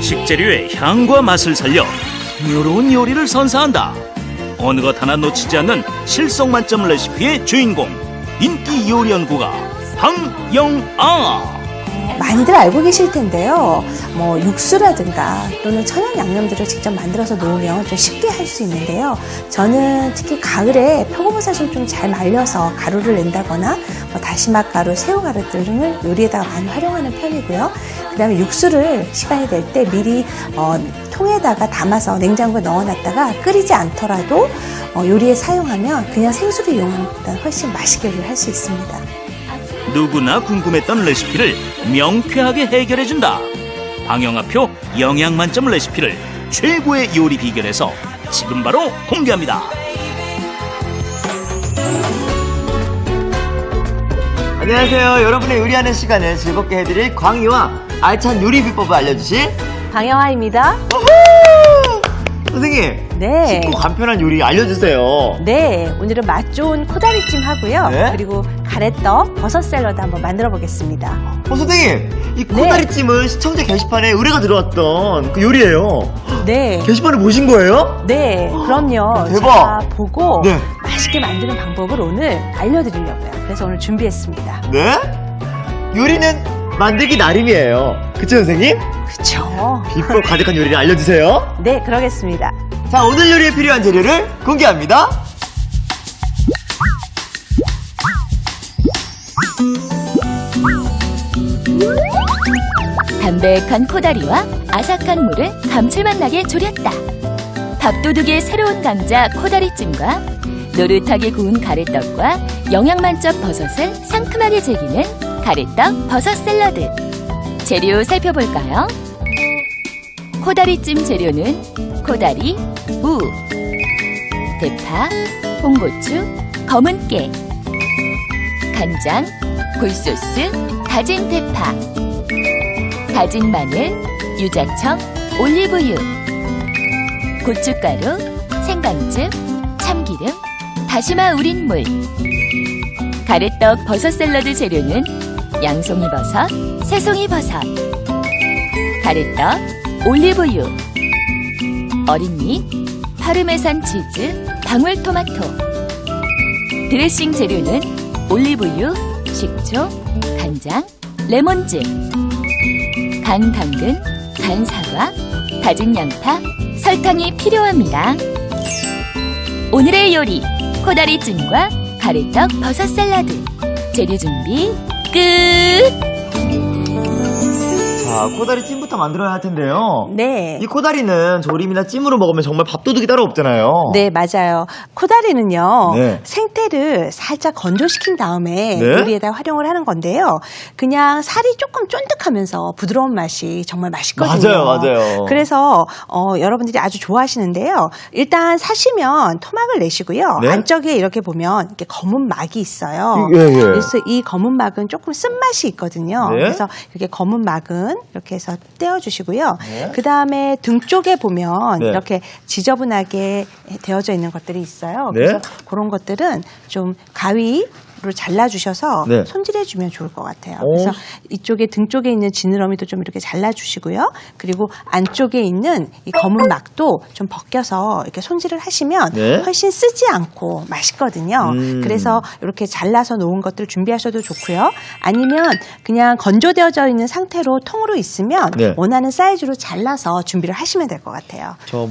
식재료의 향과 맛을 살려 풍요로운 요리를 선사한다. 어느 것 하나 놓치지 않는 실속 만점 레시피의 주인공, 인기 요리 연구가 황영아. 많이들 알고 계실 텐데요. 뭐 육수라든가 또는 천연 양념들을 직접 만들어서 놓으면 좀 쉽게 할 수 있는데요. 저는 특히 가을에 표고버섯을 좀 잘 말려서 가루를 낸다거나 뭐 다시마 가루, 새우 가루 등을 요리에다가 많이 활용하는 편이고요. 그다음에 육수를 시간이 될 때 미리 통에다가 담아서 냉장고에 넣어놨다가 끓이지 않더라도 요리에 사용하면 그냥 생수를 이용하는 것보다 훨씬 맛있게 요리를 할 수 있습니다. 누구나 궁금했던 레시피를 명쾌하게 해결해준다. 황영아표 영양만점 레시피를 최고의 요리 비결에서 지금 바로 공개합니다. 안녕하세요. 여러분의 요리하는 시간을 즐겁게 해드릴 광희와 알찬 요리 비법을 알려주실 방영아입니다. 선생님, 네. 쉽고 간편한 요리 알려주세요. 네, 오늘은 맛 좋은 코다리찜 하고요. 네. 그리고 가래떡, 버섯 샐러드 한번 만들어 보겠습니다. 선생님, 이 코다리찜은 시청자 게시판에 의뢰가 들어왔던 그 요리예요. 네. 게시판을 보신 거예요? 네, 그럼요. 대박. 제가 보고 네. 맛있게 만드는 방법을 오늘 알려드리려고요. 그래서 오늘 준비했습니다. 네? 요리는 만들기 나름이에요. 그쵸, 선생님? 그쵸? 비법 가득한 요리를 알려주세요. 네, 그러겠습니다. 자, 오늘 요리에 필요한 재료를 공개합니다. 담백한 코다리와 아삭한 물을 감칠맛 나게 졸였다. 밥도둑의 새로운 강자 코다리찜과 노릇하게 구운 가래떡과 영양만점 버섯을 상큼하게 즐기는 가래떡 버섯 샐러드. 재료 살펴볼까요? 코다리찜 재료는 코다리, 무, 대파, 홍고추, 검은 깨, 간장, 굴소스, 다진 대파, 다진 마늘, 유자청, 올리브유, 고춧가루, 생강즙, 참기름, 다시마 우린 물. 가래떡 버섯 샐러드 재료는 양송이버섯, 새송이버섯, 가래떡, 올리브유, 어린잎, 파르메산 치즈, 방울토마토. 드레싱 재료는 올리브유, 식초, 간장, 레몬즙, 간 당근, 간 사과, 다진 양파, 설탕이 필요합니다. 오늘의 요리, 코다리찜과 가래떡 버섯 샐러드. 재료 준비 끝! 자, 코다리찜부터 만들어야 할 텐데요. 네. 이 코다리는 조림이나 찜으로 먹으면 정말 밥도둑이 따로 없잖아요. 네, 맞아요. 코다리는요, 네. 생태를 살짝 건조시킨 다음에 네? 요리에다 활용을 하는 건데요. 그냥 살이 조금 쫀득하면서 부드러운 맛이 정말 맛있거든요. 맞아요. 그래서 여러분들이 아주 좋아하시는데요. 일단 사시면 토막을 내시고요. 네? 안쪽에 이렇게 보면 이렇게 검은 막이 있어요. 예. 그래서 이 검은 막은 조금 쓴맛이 있거든요. 네? 그래서 이렇게 검은 막은 이렇게 해서 떼어주시고요. 네? 그 다음에 등 쪽에 보면 네. 이렇게 지저분하게 되어져 있는 것들이 있어요. 네? 그래서 그런 것들은 좀 가위로 잘라주셔서 네. 손질해주면 좋을 것 같아요. 오. 그래서 이쪽에 등 쪽에 있는 지느러미도 좀 이렇게 잘라주시고요. 그리고 안쪽에 있는 이 검은 막도 좀 벗겨서 이렇게 손질을 하시면 네. 훨씬 쓰지 않고 맛있거든요. 그래서 이렇게 잘라서 놓은 것들을 준비하셔도 좋고요. 아니면 그냥 건조되어져 있는 상태로 통으로 있으면 네. 원하는 사이즈로 잘라서 준비를 하시면 될 것 같아요. 저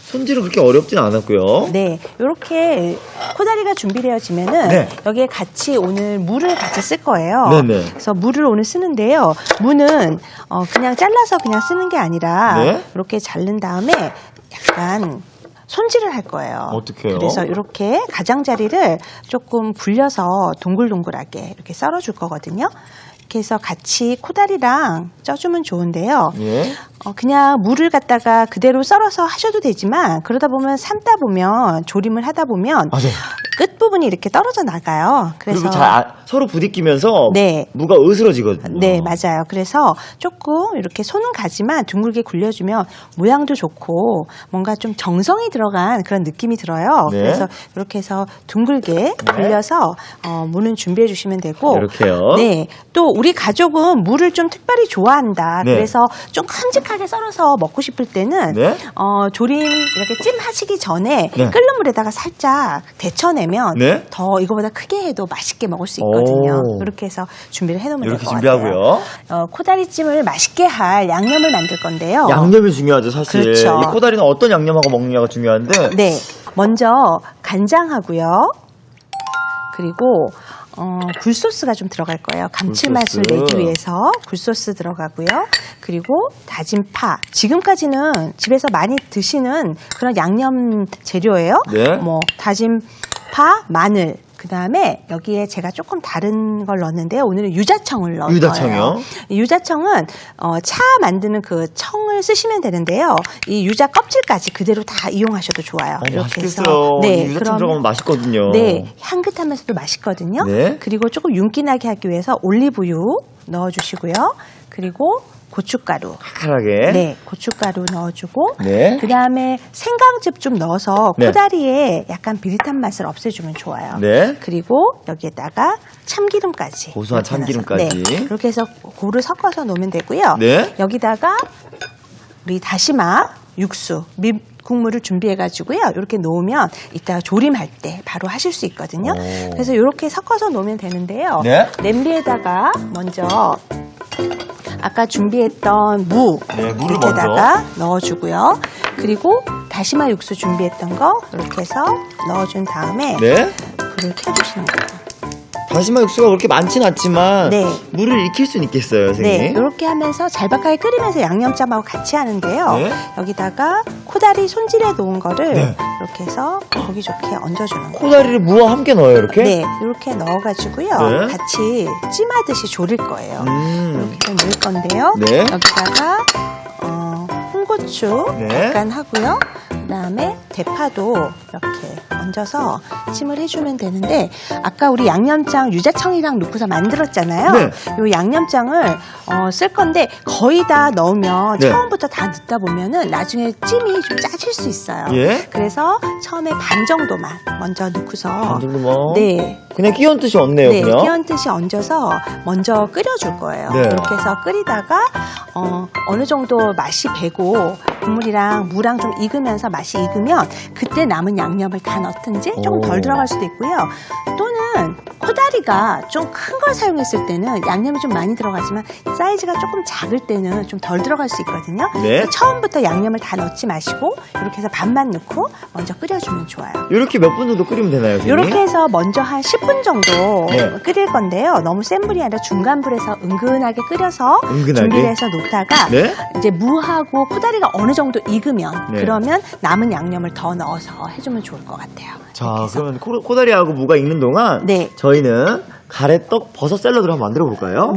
손질은 그렇게 어렵진 않았고요. 네, 이렇게 코다리가 준비되어지면은 네. 여기에 같이 오늘 무를 같이 쓸 거예요. 네네. 그래서 무를 오늘 쓰는데요. 무는 그냥 잘라서 그냥 쓰는 게 아니라 네. 이렇게 자른 다음에 약간 손질을 할 거예요. 어떻게 해요? 그래서 이렇게 가장자리를 조금 굴려서 동글동글하게 이렇게 썰어줄 거거든요. 이렇게 해서 같이 코다리랑 쪄주면 좋은데요. 예. 그냥 무를 갖다가 그대로 썰어서 하셔도 되지만 그러다 보면 삶다 보면 조림을 하다 보면 맞아요. 끝부분이 이렇게 떨어져 나가요. 그래서 그리고 서로 부딪히면서 네. 무가 으스러지거든요. 네, 맞아요. 그래서 조금 이렇게 손은 가지만 둥글게 굴려주면 모양도 좋고 뭔가 좀 정성이 들어간 그런 느낌이 들어요. 네. 그래서 이렇게 해서 둥글게 굴려서 무는 준비해 주시면 되고 이렇게요. 네, 또 우리 가족은 무를 좀 특별히 좋아한다. 네. 그래서 좀 큼직하게 썰어서 먹고 싶을 때는 네. 조림 이렇게 찜 하시기 전에 네. 끓는 물에다가 살짝 데쳐내면 네. 더 이거보다 크게 해도 맛있게 먹을 수 있거든요. 오. 이렇게 해서 준비를 해놓으면 될 이렇게 것 같아요. 준비하고요. 코다리찜을 맛있게 할 양념을 만들 건데요. 양념이 중요하죠, 사실. 그렇죠. 이 코다리는 어떤 양념하고 먹느냐가 중요한데. 네, 먼저 간장하고요. 그리고 굴소스가 좀 들어갈 거예요. 감칠맛을 굴소스. 내기 위해서 굴소스 들어가고요. 그리고 다진 파. 지금까지는 집에서 많이 드시는 그런 양념 재료예요. 네. 뭐 다진 파, 마늘. 그 다음에 여기에 제가 조금 다른 걸 넣었는데요. 오늘은 유자청을 넣을 유자청이요? 거예요. 이 유자청은 차 만드는 그 청을 쓰시면 되는데요. 이 유자 껍질까지 그대로 다 이용하셔도 좋아요. 이렇게 해서 맛있겠어요. 네, 유자청 그럼 들어가면 맛있거든요. 네, 향긋하면서도 맛있거든요. 네. 그리고 조금 윤기나게 하기 위해서 올리브유 넣어주시고요. 그리고 고춧가루. 칼칼하게. 네, 고춧가루 넣어주고. 네. 그 다음에 생강즙 좀 넣어서 네. 코다리에 약간 비릿한 맛을 없애주면 좋아요. 네. 그리고 여기에다가 참기름까지. 고소한 이렇게 넣어서. 참기름까지. 네, 그렇게 해서 고를 섞어서 놓으면 되고요. 네. 여기다가 우리 다시마 육수, 국물을 준비해가지고요. 이렇게 놓으면 이따가 조림할 때 바로 하실 수 있거든요. 오. 그래서 이렇게 섞어서 놓으면 되는데요. 네. 냄비에다가 먼저 아까 준비했던 무 네, 무를 밑에다가 넣어주고요. 그리고 다시마 육수 준비했던 거 이렇게 해서 넣어준 다음에 네. 불을 켜주시는 거예요. 다시마 육수가 그렇게 많진 않지만 네. 물을 익힐 수는 있겠어요, 선생님. 네, 이렇게 하면서 잘박하게 끓이면서 양념짬하고 같이 하는데요. 네. 여기다가 코다리 손질해 놓은 거를 네. 이렇게 해서 보기 좋게 얹어주는 거예요. 코다리를 무와 함께 넣어요, 이렇게? 네, 이렇게 넣어가지고요. 네. 같이 찜하듯이 조릴 거예요. 이렇게 넣을 건데요. 네. 여기다가 홍고추 네. 약간 하고요. 그다음에 대파도 이렇게 얹어서 찜을 해주면 되는데 아까 우리 양념장 유자청이랑 넣고서 만들었잖아요. 네. 이 양념장을 쓸 건데 거의 다 넣으면 네. 처음부터 다 넣다 보면은 나중에 찜이 좀 짜질 수 있어요. 예. 그래서 처음에 반 정도만 먼저 넣고서 반 정도만? 네. 그냥 끼얹 듯이 얹네요, 네, 그냥. 끼얹 듯이 얹어서 먼저 끓여줄 거예요. 네. 이렇게 해서 끓이다가 어느 정도 맛이 배고 국물이랑 무랑 좀 익으면서 맛이 익으면 그때 남은 양념을 다 넣든지 조금 덜 오. 들어갈 수도 있고요. 또는 코다리가 좀 큰 걸 사용했을 때는 양념이 좀 많이 들어가지만 사이즈가 조금 작을 때는 좀 덜 들어갈 수 있거든요. 네. 그래서 처음부터 양념을 다 넣지 마시고 이렇게 해서 반만 넣고 먼저 끓여주면 좋아요. 이렇게 몇 분 정도 끓이면 되나요, 선생님? 이렇게 해서 먼저 한 10분 정도 네. 끓일 건데요. 너무 센 불이 아니라 중간 불에서 은근하게 끓여서 은근하게? 준비를 해서 놓다가 네. 이제 무하고 코다리가 어느 정도 익으면 네. 그러면 남은 양념을 더 넣어서 해주면 좋을 것 같아요. 자, 이렇게 해서. 그러면 코다리하고 무가 익는 동안 네. 저희는 가래떡 버섯 샐러드를 한번 만들어 볼까요?